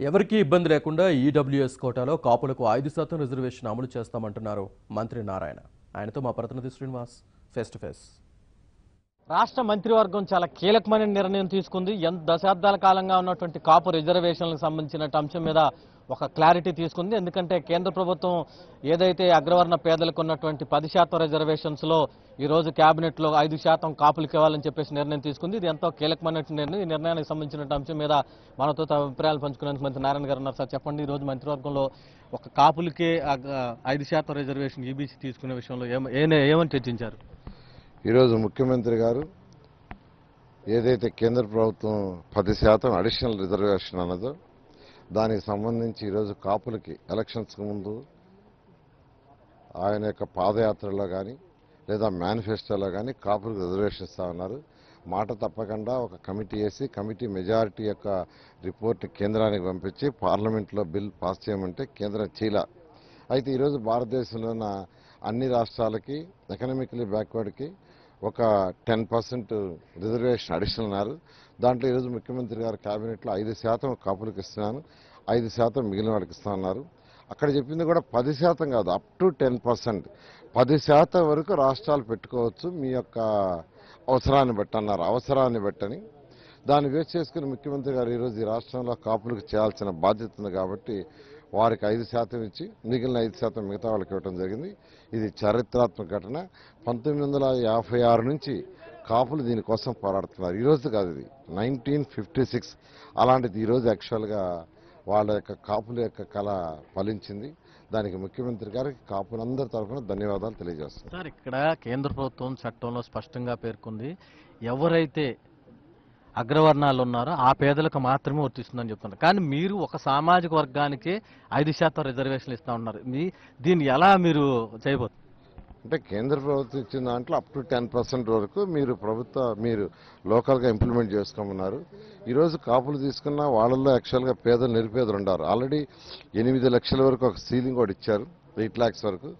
ఎవరికీ ఇబ్బంది లేకుండా ఈడబ్ల్యూఎస్ కోటాలో కాపులకు 5% రిజర్వేషన్ అమలు చేస్తామంటున్నారు మంత్రి నారాయణ. ఆయనతో మా ప్రతినిధి శ్రీనివాస్ ఫేస్ టు ఫేస్. రాష్ట్ర మంత్రివర్గం చాలా కీలకమైన నిర్ణయం తీసుకుంది. దశాబ్దాల కాలంగా ఉన్నటువంటి కాపు రిజర్వేషన్లకు సంబంధించిన అంశం మీద ఒక క్లారిటీ తీసుకుంది. ఎందుకంటే కేంద్ర ప్రభుత్వం ఏదైతే అగ్రవర్ణ పేదలకు ఉన్నటువంటి 10% రిజర్వేషన్స్లో ఈరోజు క్యాబినెట్లో 5% కాపులకు ఇవ్వాలని చెప్పేసి నిర్ణయం తీసుకుంది. ఇది ఎంతో కీలకమైన నిర్ణయం. ఈ నిర్ణయానికి సంబంధించిన అంశం మీద మనతో అభిప్రాయాలు పంచుకునేందుకు మంత్రి నారాయణ గారు ఉన్నారు. సార్ చెప్పండి, ఈరోజు మంత్రివర్గంలో ఒక కాపులకే 5% రిజర్వేషన్ ఈబీసీ తీసుకునే విషయంలో ఏమని చర్చించారు? ఈరోజు ముఖ్యమంత్రి గారు ఏదైతే కేంద్ర ప్రభుత్వం 10% అడిషనల్ రిజర్వేషన్ అన్నదో దానికి సంబంధించి ఈరోజు కాపులకి ఎలక్షన్స్కి ముందు ఆయన యొక్క పాదయాత్రలో కానీ లేదా మేనిఫెస్టోలో కానీ కాపులకు రిజర్వేషన్ ఇస్తా ఉన్నారు. మాట తప్పకుండా ఒక కమిటీ వేసి కమిటీ మెజారిటీ యొక్క రిపోర్ట్ని కేంద్రానికి పంపించి పార్లమెంట్లో బిల్ పాస్ చేయమంటే కేంద్రం చేయలే. అయితే ఈరోజు భారతదేశంలో ఉన్న అన్ని రాష్ట్రాలకి ఎకనామికలీ బ్యాక్వర్డ్కి ఒక 10% రిజర్వేషన్ అడిషనల్ అన్నారు. దాంట్లో ఈరోజు ముఖ్యమంత్రి గారు క్యాబినెట్లో 5% కాపులకు ఇస్తున్నాను, 5% మిగిలిన వాళ్ళకి ఇస్తున్నారు. అక్కడ చెప్పింది కూడా 10% కాదు, అప్ టు 10%, 10% వరకు రాష్ట్రాలు పెట్టుకోవచ్చు మీ యొక్క అవసరాన్ని బట్టి అన్నారు. అవసరాన్ని బట్టని దాన్ని వేస్ట్ చేసుకుని ముఖ్యమంత్రి గారు ఈరోజు ఈ రాష్ట్రంలో కాపులకు చేయాల్సిన బాధ్యత ఉంది కాబట్టి వారికి 5% ఇచ్చి మిగిలిన 5% మిగతా వాళ్ళకి ఇవ్వడం జరిగింది. ఇది చారిత్రాత్మక ఘటన. 1956 నుంచి కాపులు దీనికోసం పోరాడుతున్నారు. ఈరోజు కాదు, ఇది 1956. అలాంటిది ఈరోజు యాక్చువల్గా వాళ్ళ యొక్క కాపుల యొక్క కళ ఫలించింది. దానికి ముఖ్యమంత్రి గారికి కాపులందరి తరఫున ధన్యవాదాలు తెలియజేస్తున్నారు. సార్, ఇక్కడ కేంద్ర ప్రభుత్వం చట్టంలో స్పష్టంగా పేర్కొంది, ఎవరైతే అగ్రవర్ణాలు ఉన్నారో ఆ పేదలకు మాత్రమే వర్తిస్తుందని చెప్తున్నారు. కానీ మీరు ఒక సామాజిక వర్గానికి 5% రిజర్వేషన్లు ఇస్తా ఉన్నారు. దీన్ని ఎలా మీరు చేయబోతున్నారు? అంటే కేంద్ర ప్రభుత్వం ఇచ్చిన దాంట్లో అప్ టు 10% వరకు మీరు లోకల్గా ఇంప్లిమెంట్ చేసుకోమన్నారు. ఈరోజు కాపులు తీసుకున్న వాళ్ళల్లో యాక్చువల్గా పేదలు నిరుపేదలు ఉన్నారు. ఆల్రెడీ 8 లక్షల వరకు ఒక సీలింగ్ కూడా ఇచ్చారు, 8 lakhs వరకు.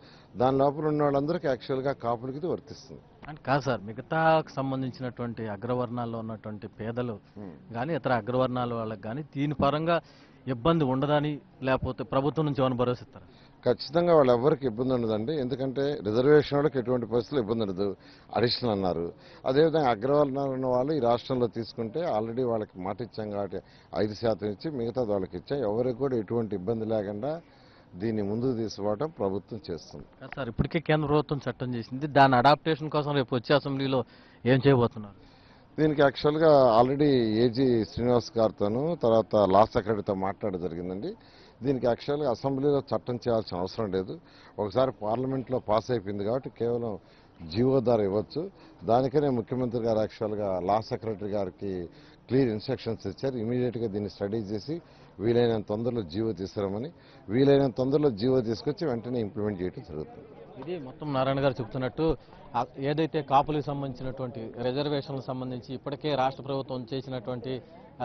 దాని లోపల ఉన్న వాళ్ళందరికీ యాక్చువల్గా కాపులకి ఇది వర్తిస్తుంది. అంటే కాదు సార్, మిగతాకు సంబంధించినటువంటి అగ్రవర్ణాల్లో ఉన్నటువంటి పేదలు కానీ ఇతర అగ్రవర్ణాల వాళ్ళకి కానీ దీని పరంగా ఇబ్బంది ఉండదని, లేకపోతే ప్రభుత్వం నుంచి ఏమైనా భరోసా ఇస్తారా? ఖచ్చితంగా వాళ్ళు ఎవరికి ఇబ్బంది ఉండదండి. ఎందుకంటే రిజర్వేషన్ వాళ్ళకి ఎటువంటి పరిస్థితులు ఇబ్బంది ఉండదు, అడిషనల్ అన్నారు. అదేవిధంగా అగ్రవర్ణాలు ఉన్న వాళ్ళు ఈ రాష్ట్రంలో తీసుకుంటే ఆల్రెడీ వాళ్ళకి మాట ఇచ్చాం కాబట్టి 5% ఇచ్చి మిగతాది వాళ్ళకి ఇచ్చాం. ఎవరికి కూడా ఎటువంటి ఇబ్బంది లేకుండా దీన్ని ముందుకు తీసుకోవడం ప్రభుత్వం చేస్తుంది. సార్, ఇప్పటికే కేంద్ర ప్రభుత్వం చట్టం చేసింది, దాని అడాప్టేషన్ కోసం రేపు వచ్చే అసెంబ్లీలో ఏం చేయబోతున్నారు? దీనికి యాక్చువల్గా ఆల్రెడీ ఏజీ శ్రీనివాస్ గారితోనూ తర్వాత లా సెక్రటరీతో మాట్లాడడం జరిగిందండి. దీనికి యాక్చువల్గా అసెంబ్లీలో చట్టం చేయాల్సిన అవసరం లేదు. ఒకసారి పార్లమెంట్లో పాస్ అయిపోయింది కాబట్టి కేవలం జీవో ద్వారా ఇవ్వచ్చు. దానికనే ముఖ్యమంత్రి గారు యాక్చువల్గా లా సెక్రటరీ గారికి క్లియర్ ఇన్స్ట్రక్షన్స్ ఇచ్చారు. ఇమీడియట్గా దీన్ని స్టడీ చేసి వీలైనంత తొందరలో జీవో తీసుకురామని, వీలైనంత తొందరలో జీవో తీసుకొచ్చి వెంటనే ఇంప్లిమెంట్ చేయడం జరుగుతుంది. ఇది మొత్తం నారాయణ గారు చెప్తున్నట్టు ఏదైతే కాపులకు సంబంధించినటువంటి రిజర్వేషన్లకు సంబంధించి ఇప్పటికే రాష్ట్ర ప్రభుత్వం చేసినటువంటి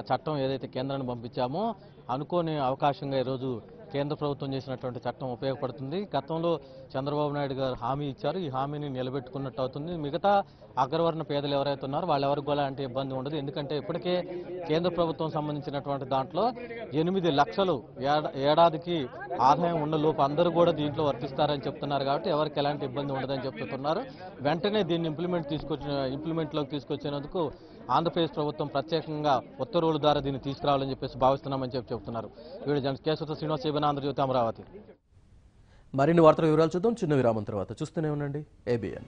చట్టం ఏదైతే కేంద్రాన్ని పంపించామో అనుకోని అవకాశంగా ఈరోజు కేంద్ర ప్రభుత్వం చేసినటువంటి చట్టం ఉపయోగపడుతుంది. గతంలో చంద్రబాబు నాయుడు గారు హామీ ఇచ్చారు, ఈ హామీని నిలబెట్టుకున్నట్టు అవుతుంది. మిగతా అగ్రవర్ణ పేదలు ఎవరైతే ఉన్నారో వాళ్ళెవరికి కూడా అంటే ఇబ్బంది ఉండదు. ఎందుకంటే ఇప్పటికే కేంద్ర ప్రభుత్వం సంబంధించినటువంటి దాంట్లో 8 లక్షలు ఏడాదికి ఆదాయం ఉన్న లోపు అందరూ కూడా దీంట్లో వర్తిస్తారని చెప్తున్నారు. కాబట్టి ఎవరికి ఎలాంటి ఇబ్బంది ఉండదని చెప్తున్నారు. వెంటనే దీన్ని ఇంప్లిమెంట్లోకి తీసుకొచ్చేందుకు ఆంధ్రప్రదేశ్ ప్రభుత్వం ప్రత్యేకంగా ఉత్తర్వుల ద్వారా దీన్ని తీసుకురావాలని చెప్పేసి భావిస్తున్నామని చెప్తున్నారు. వీడియో జర్నలిస్ట్ కేశవతో శ్రీనివాస్, ఆంధ్రజ్యోతి, అమరావతి. మరిన్ని వార్తల వివరాలు చూద్దాం చిన్న విరామం తర్వాత. చూస్తూనే ఉండండి ABN.